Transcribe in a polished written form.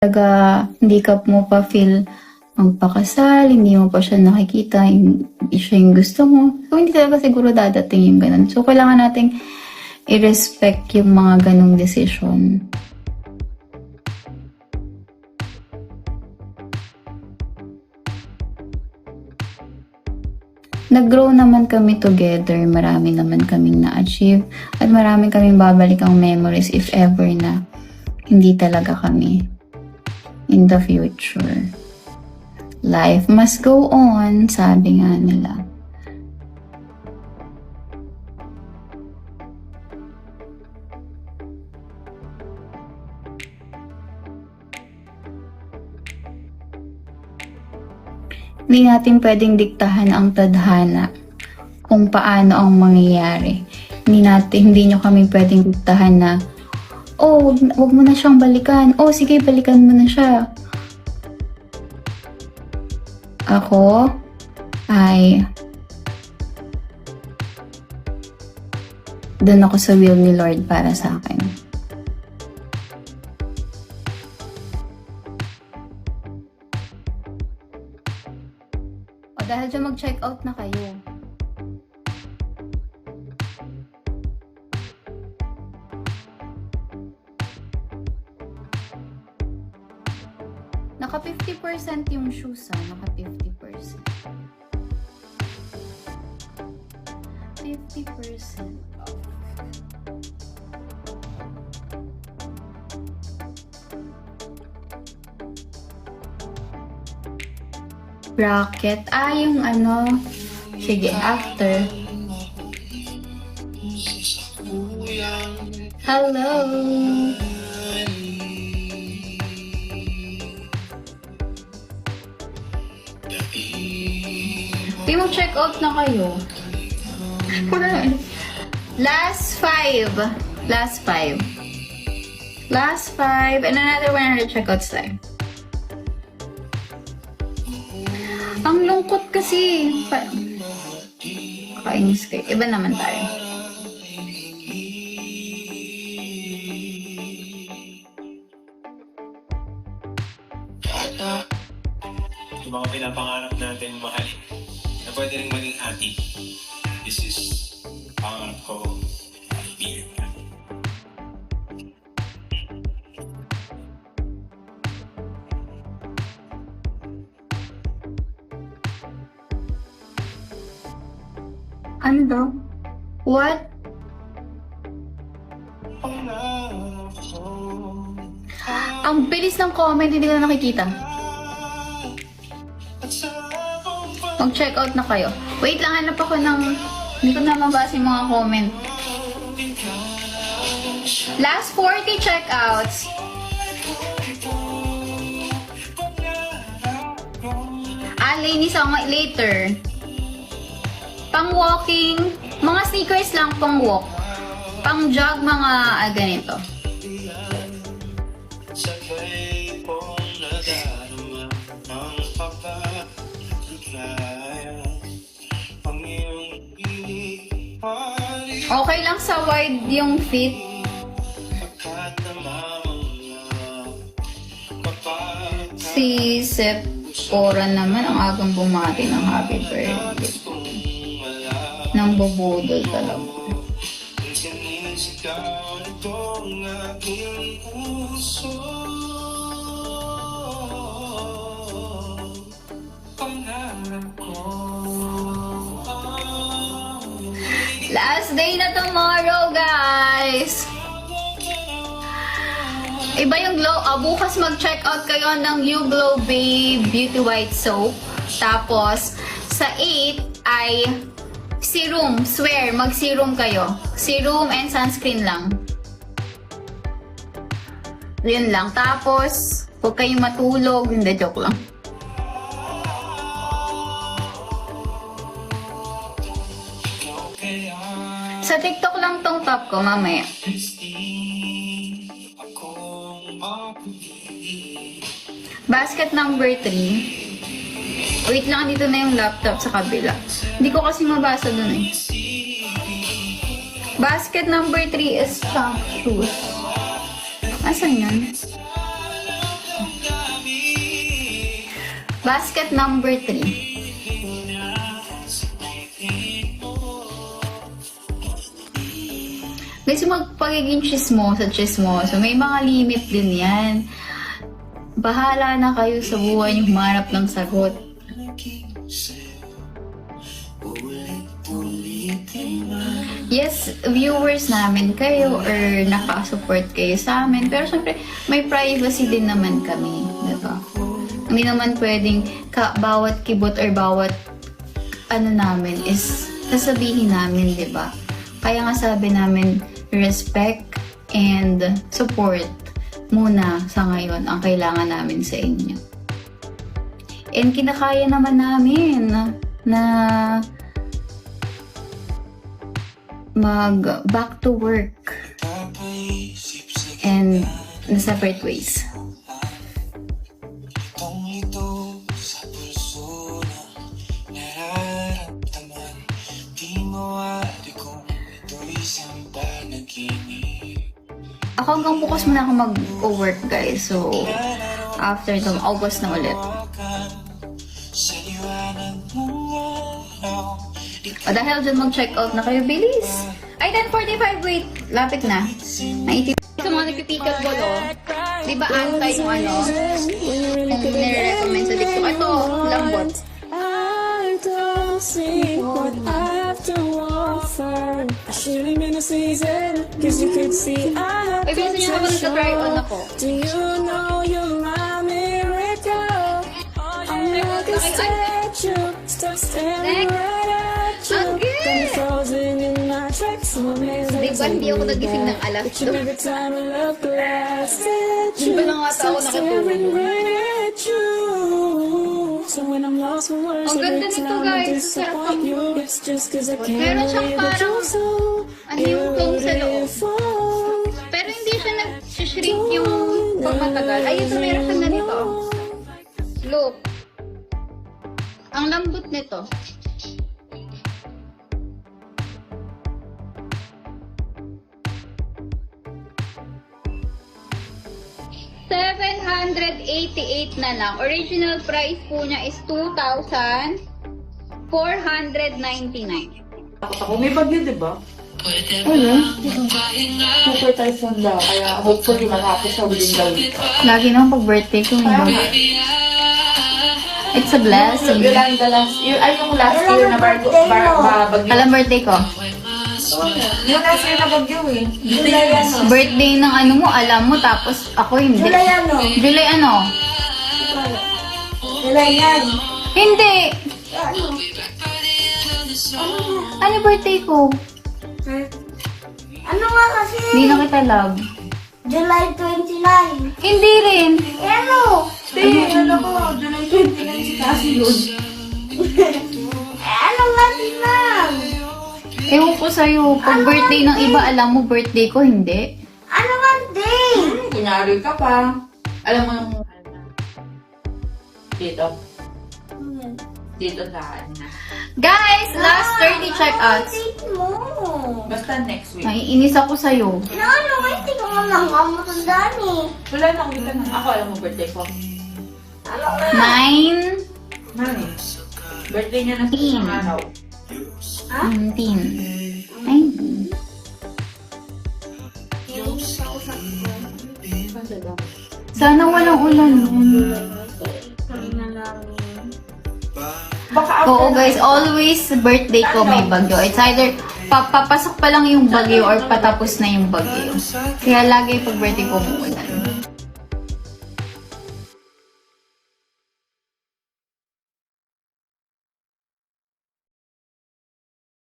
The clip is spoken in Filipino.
Talaga hindi ka mo pa feel magpakasal, hindi mo pa siya nakikita, hindi siya yung gusto mo. So, hindi talaga siguro dadating yung ganun. So, kailangan nating i-respect yung mga ganung decision. Nag-grow naman kami together, marami naman kaming na-achieve, at marami kaming babalikang memories if ever na hindi talaga kami in the future. Life must go on, sabi nga nila. Hindi natin pwedeng diktahan ang tadhana kung paano ang mangyayari. Hindi nyo kami pwedeng diktahan na, oh, wag mo na siyang balikan. Oh, sige, balikan mo na siya. Ako ay doon ako sa will ni Lord para sa akin. O dahil dyan mag-check out na kayo. Naka 50% yung shoes, naka 50%. 50% off. Bracket. Yung ano. Sige, after. Hello! Di mo check out na kayo. Last five. And another 100 checkouts time. Ang lungkot kasi. Kainis kayo. Iba naman tayo. Yung mga pinapangarap natin mahalin na pwede rin maging ati. This is pangarap ko bilang ka. Ano daw? What? Ang bilis ng comment, hindi ko na nakikita. Mag-check out na kayo. Wait lang, hanap ako ng... Hindi ko na mabasa yung mga comment. Last 40 checkouts. Ladies, later. Pang walking, mga sneakers lang pang walk. Pang jog, mga ganito. Okay lang sa wide yung fit. Si Sephora naman ang agang bumati ng happy birthday. Nang bubudol talaga. Last day na tomorrow, guys. Iba yung glow. Bukas mag-check out kayo ng You Glow Babe Beauty White Soap. Tapos, sa 8 ay serum. Swear, mag-serum kayo. Serum and sunscreen lang. Yun lang. Tapos, huwag kayong matulog. Hindi, joke lang. Sa TikTok lang tong top ko, mamaya. Basket number 3. Wait lang, dito na yung laptop sa kabila. Hindi ko kasi mabasa dun eh. Basket number 3 is soft shoes. Asan yun? Basket number 3. Guys, magpagiging chismoso, may mga limit din yan. Bahala na kayo sa buhay niyo humarap ng sagot. Yes, viewers namin kayo or nakasupport kayo sa amin. Pero syempre, may privacy din naman kami. Diba? Hindi naman pwedeng bawat kibot or bawat ano namin is sasabihin namin, diba? Kaya nga sabi namin, respect and support muna sa ngayon ang kailangan namin sa inyo. And kinakaya naman namin na mag back to work and in separate ways. Ako hanggang bukas muna ako mag-work, guys. So, after the August na ulit. O dahil dyan mag-check out na kayo, bilis! Ay, 10:45, wait! Lapit na. Naitip sa mga nagpipikag bolo. Di ba antay yung ano? Kung nire-recommend sa TikTok. Ito, lambot. See what I have to offer. I should have been a season, cause you could see I have Ay, bilisan nyo kapag nagka-try on ako. Do you know you're my miracle? I'm like a statue, stuck staring right at you. Okay. Got me frozen in my tracks, so amazing. Di ba hindi ako nagising ng alas But you every time I look last at Di you, ba lang ata ako stuck staring nakatulog? right at you. So when I'm lost for words, Ang ganda every nito, time I guys. disappoint you, it's just cause I can't Meron siyang believe that parang you're so anhimutong sa loob. beautiful. Pero hindi siya nag-shrink yung pag matagal. Ay, ito meron ka na nito. Look. Ang lambot nito. $788 na lang. Original price po niya is $2,499. Ako, may bagyo, di ba? Ayun. Super typhoon daw. Kaya hopefully matapos sa within the week. Lagi naman pag birthday ko, may bagyo. It's a blessing. Yun lang the last year. Ay, yung last year na bagyo. Alam birthday ko? Yung last year na bagyo eh. Birthday ng ano mo, alam mo, tapos ako hindi. July ano? July ano? July yan. Hindi! Ano? Ano birthday ko? Ano nga kasi? Hindi na kita love. July 29. Hindi rin. Eh ano? Ano ko, July 29 si Cassie yun. Ano nga tinang? Ewan ko sa'yo, pag birthday ng iba, alam mo, birthday ko, hindi. Ano nga day? Kunyari ka pa. Alam mo yung... Dito. Dito sa na. Guys, last 30 checkouts. Date mo. Basta next week. Naiinis ako sa'yo. Ano nga, hindi ko nga lang matandaan eh. Wala na, kita na. Ako, alam mo birthday ko. Ano nga? 9, Mami. Birthday niya na sa isang araw. 19, 19. Sana walang ulan. Baka Oo guys, always birthday ko may bagyo. It's either papasok pa lang yung bagyo or patapos na yung bagyo. Kaya lagi pag birthday ko umuulan.